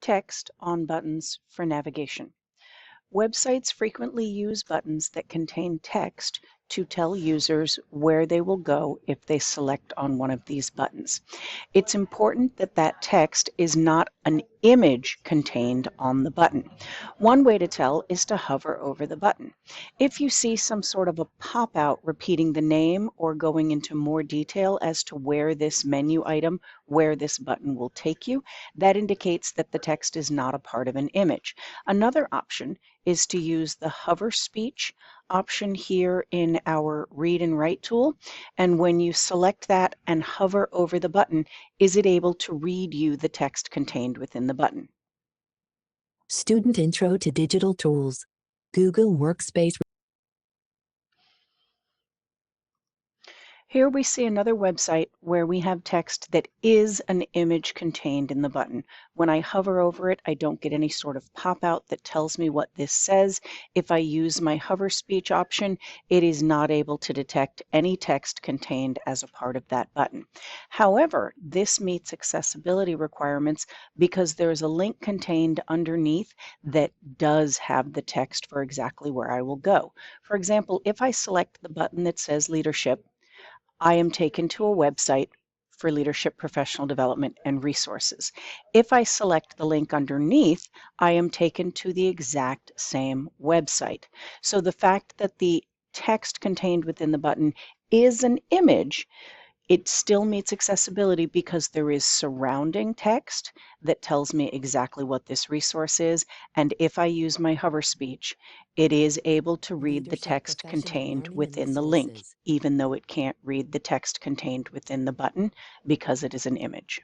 Text on buttons for navigation. Websites frequently use buttons that contain text to tell users where they will go if they select on one of these buttons. It's important that that text is not an image contained on the button. One way to tell is to hover over the button. If you see some sort of a pop-out repeating the name or going into more detail as to where this menu item, where this button will take you, that indicates that the text is not a part of an image. Another option is to use the hover speech option here in our read and write tool. And when you select that and hover over the button, is it able to read you the text contained within the button? Student Intro to Digital Tools. Google Workspace. Here we see another website where we have text that is an image contained in the button. When I hover over it, I don't get any sort of pop-out that tells me what this says. If I use my hover speech option, it is not able to detect any text contained as a part of that button. However, this meets accessibility requirements because there is a link contained underneath that does have the text for exactly where I will go. For example, if I select the button that says Leadership, I am taken to a website for leadership professional development and resources. If I select the link underneath, I am taken to the exact same website. So the fact that the text contained within the button is an image, it still meets accessibility because there is surrounding text that tells me exactly what this resource is. And if I use my hover speech, it is able to read the Leadership text Professional contained Learning and within the link, Resources. even though it can't read the text contained within the button because it is an image.